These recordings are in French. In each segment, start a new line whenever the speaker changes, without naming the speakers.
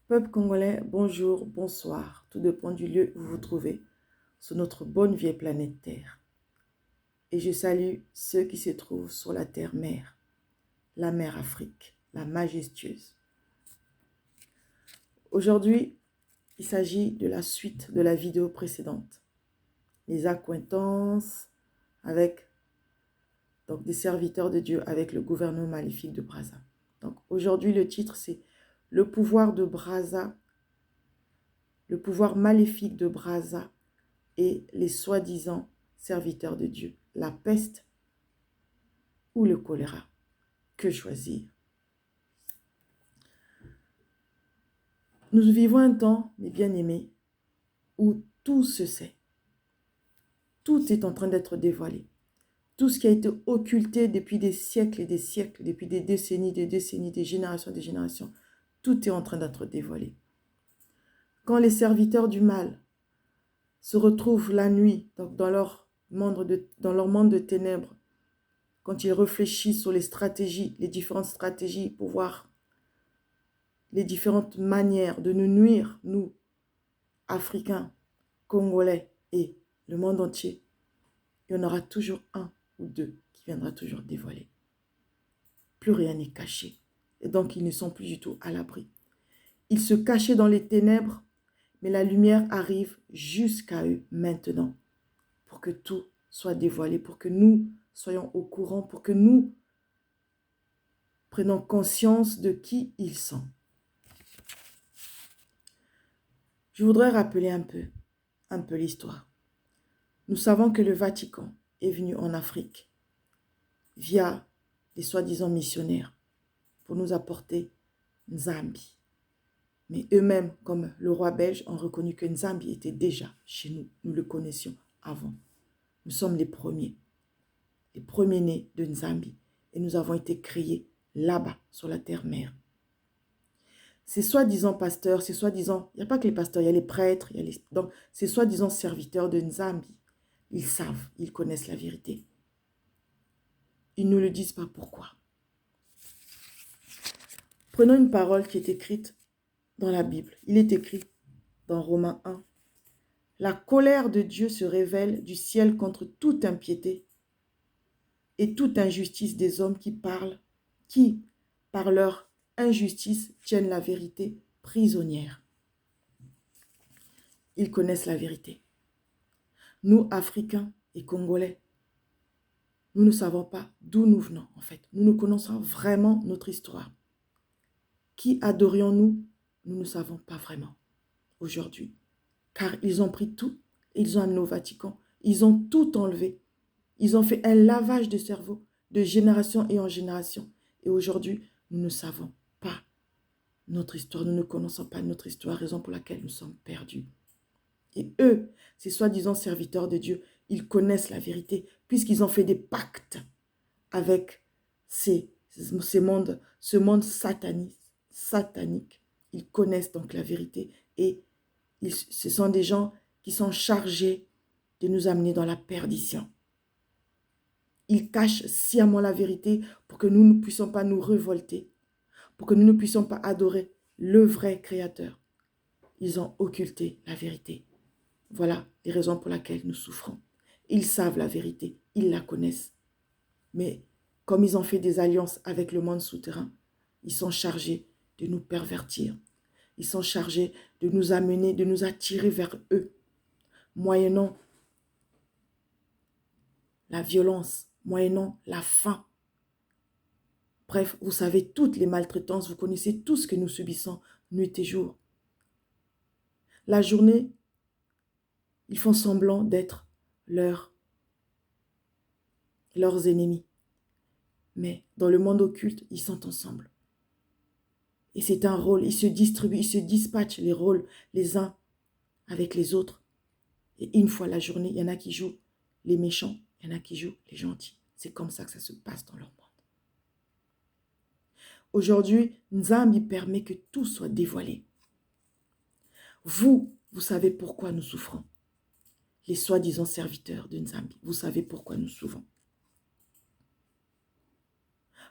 Peuple congolais, bonjour, bonsoir. Tout dépend du lieu où vous vous trouvez sur notre bonne vieille planète Terre. Et je salue ceux qui se trouvent sur la Terre-Mère, la mer Afrique, la majestueuse. Aujourd'hui, il s'agit de la suite de la vidéo précédente. Les accointances avec des serviteurs de Dieu avec le gouvernement maléfique de Brazza. Donc aujourd'hui, le titre c'est le pouvoir de Brazza, le pouvoir maléfique de Brazza et les soi-disant serviteurs de Dieu, la peste ou le choléra. Que choisir? Nous vivons un temps, mes bien-aimés, où tout se sait. Tout est en train d'être dévoilé. Tout ce qui a été occulté depuis des siècles et des siècles, depuis des décennies, des générations, tout est en train d'être dévoilé. Quand les serviteurs du mal se retrouvent la nuit dans leur monde de ténèbres, quand ils réfléchissent sur les stratégies, les différentes stratégies pour voir les différentes manières de nous nuire, nous, Africains, Congolais et le monde entier, il y en aura toujours un ou deux qui viendra toujours dévoiler. Plus rien n'est caché. Et donc, ils ne sont plus du tout à l'abri. Ils se cachaient dans les ténèbres, mais la lumière arrive jusqu'à eux maintenant pour que tout soit dévoilé, pour que nous soyons au courant, pour que nous prenons conscience de qui ils sont. Je voudrais rappeler un peu l'histoire. Nous savons que le Vatican est venu en Afrique via les soi-disant missionnaires pour nous apporter Nzambi. Mais eux-mêmes, comme le roi belge, ont reconnu que Nzambi était déjà chez nous. Nous le connaissions avant. Nous sommes les premiers nés de Nzambi. Et nous avons été créés là-bas, sur la terre-mère. Ces soi-disant pasteurs, ces soi-disant, il n'y a pas que les pasteurs, il y a les prêtres, donc ces soi-disant serviteurs de Nzambi, ils savent, ils connaissent la vérité. Ils ne le disent pas pourquoi. Prenons une parole qui est écrite dans la Bible. Il est écrit dans Romains 1. La colère de Dieu se révèle du ciel contre toute impiété et toute injustice des hommes qui, par leur injustice, tiennent la vérité prisonnière. Ils connaissent la vérité. Nous, Africains et Congolais, nous ne savons pas d'où nous venons, en fait. Nous ne connaissons vraiment notre histoire. Qui adorions-nous? Nous ne savons pas vraiment aujourd'hui. Car ils ont pris tout, ils ont amené au Vatican, ils ont tout enlevé. Ils ont fait un lavage de cerveau de génération et en génération. Et aujourd'hui, nous ne savons pas notre histoire, nous ne connaissons pas notre histoire, raison pour laquelle nous sommes perdus. Et eux, ces soi-disant serviteurs de Dieu, ils connaissent la vérité, puisqu'ils ont fait des pactes avec ce monde satanique. Ils connaissent donc la vérité et ce sont des gens qui sont chargés de nous amener dans la perdition. Ils cachent sciemment la vérité pour que nous ne puissions pas nous révolter, pour que nous ne puissions pas adorer le vrai Créateur. Ils ont occulté la vérité. Voilà les raisons pour lesquelles nous souffrons. Ils savent la vérité, ils la connaissent. Mais comme ils ont fait des alliances avec le monde souterrain, ils sont chargés de nous pervertir. Ils sont chargés de nous amener, de nous attirer vers eux, moyennant la violence, moyennant la faim. Bref, vous savez toutes les maltraitances, vous connaissez tout ce que nous subissons nuit et jour. La journée, ils font semblant d'être leurs ennemis. Mais dans le monde occulte, ils sont ensemble. Et c'est un rôle, ils se distribuent, ils se dispatchent les rôles les uns avec les autres. Et une fois la journée, il y en a qui jouent les méchants, il y en a qui jouent les gentils. C'est comme ça que ça se passe dans leur monde. Aujourd'hui, Nzambi permet que tout soit dévoilé. Vous savez pourquoi nous souffrons. Les soi-disant serviteurs de Nzambi, vous savez pourquoi nous souffrons.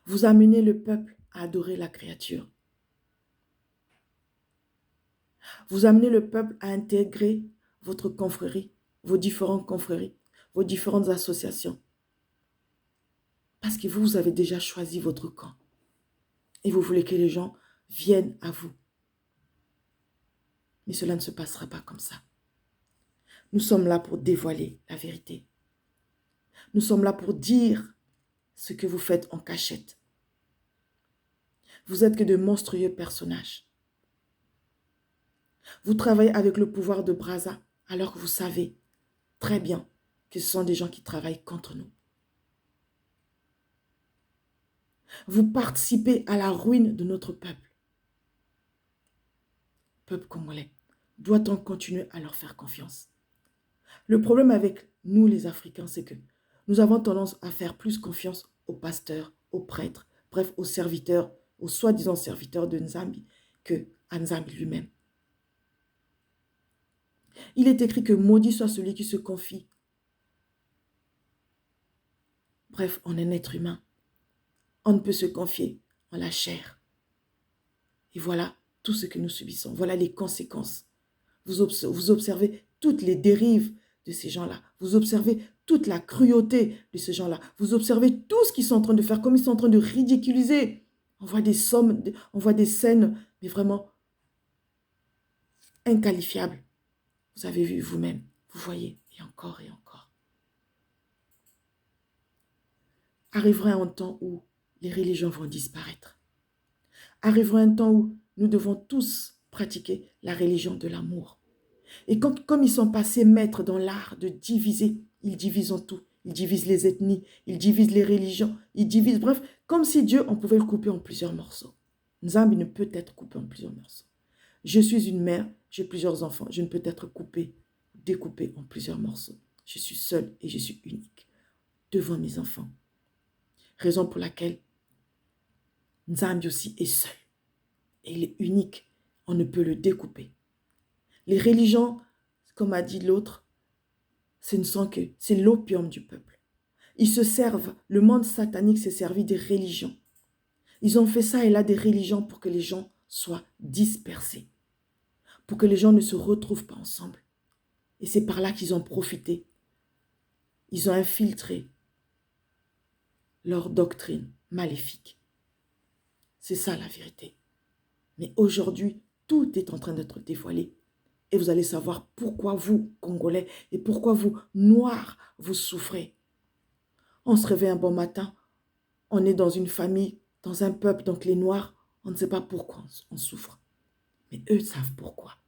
Vous amenez le peuple à adorer la créature. Vous amenez le peuple à intégrer votre confrérie, vos différentes confréries, vos différentes associations. Parce que vous avez déjà choisi votre camp. Et vous voulez que les gens viennent à vous. Mais cela ne se passera pas comme ça. Nous sommes là pour dévoiler la vérité. Nous sommes là pour dire ce que vous faites en cachette. Vous êtes que de monstrueux personnages. Vous travaillez avec le pouvoir de Brazza alors que vous savez très bien que ce sont des gens qui travaillent contre nous. Vous participez à la ruine de notre peuple. Peuple congolais, doit-on continuer à leur faire confiance? Le problème avec nous les Africains, c'est que nous avons tendance à faire plus confiance aux pasteurs, aux prêtres, bref, aux serviteurs, aux soi-disant serviteurs de Nzambi, que à Nzambi lui-même. Il est écrit que maudit soit celui qui se confie. Bref, on est un être humain. On ne peut se confier en la chair. Et voilà tout ce que nous subissons. Voilà les conséquences. Vous observez toutes les dérives de ces gens-là. Vous observez toute la cruauté de ces gens-là. Vous observez tout ce qu'ils sont en train de faire, comme ils sont en train de ridiculiser. On voit des sommes, on voit des scènes, mais vraiment inqualifiables. Vous avez vu vous-même, vous voyez, et encore et encore. Arrivera un temps où les religions vont disparaître. Arrivera un temps où nous devons tous pratiquer la religion de l'amour. Et comme ils sont passés maîtres dans l'art de diviser, ils divisent en tout. Ils divisent les ethnies, ils divisent les religions, ils divisent, bref, comme si Dieu, on pouvait le couper en plusieurs morceaux. Nzambi ne peut être coupé en plusieurs morceaux. Je suis une mère, j'ai plusieurs enfants, je ne peux être coupée, découpée en plusieurs morceaux. Je suis seule et je suis unique devant mes enfants. Raison pour laquelle Nzambi aussi est seul. Et il est unique, on ne peut le découper. Les religions, comme a dit l'autre, ce ne sont que, c'est l'opium du peuple. Ils se servent, le monde satanique s'est servi des religions. Ils ont fait ça et là des religions pour que les gens soient dispersés, pour que les gens ne se retrouvent pas ensemble. Et c'est par là qu'ils ont profité. Ils ont infiltré leur doctrine maléfique. C'est ça la vérité. Mais aujourd'hui, tout est en train d'être dévoilé. Et vous allez savoir pourquoi vous, Congolais, et pourquoi vous, Noirs, vous souffrez. On se réveille un bon matin, on est dans une famille, dans un peuple, donc les Noirs, on ne sait pas pourquoi on souffre. Mais eux savent pourquoi.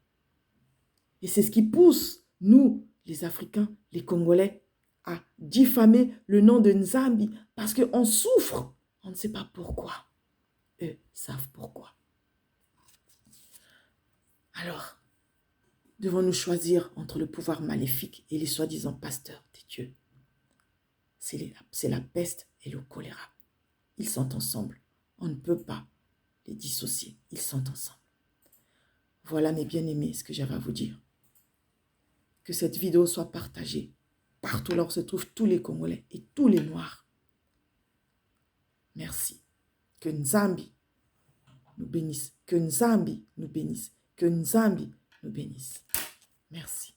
Et c'est ce qui pousse, nous, les Africains, les Congolais, à diffamer le nom de Nzambi, parce qu'on souffre. On ne sait pas pourquoi. Eux savent pourquoi. Alors, devons-nous choisir entre le pouvoir maléfique et les soi-disant pasteurs des dieux? C'est la peste et le choléra. Ils sont ensemble. On ne peut pas les dissocier. Ils sont ensemble. Voilà mes bien-aimés ce que j'avais à vous dire. Que cette vidéo soit partagée partout là où se trouvent tous les Congolais et tous les Noirs. Merci. Que Nzambi nous bénisse. Que Nzambi nous bénisse. Que Nzambi nous bénisse. Merci.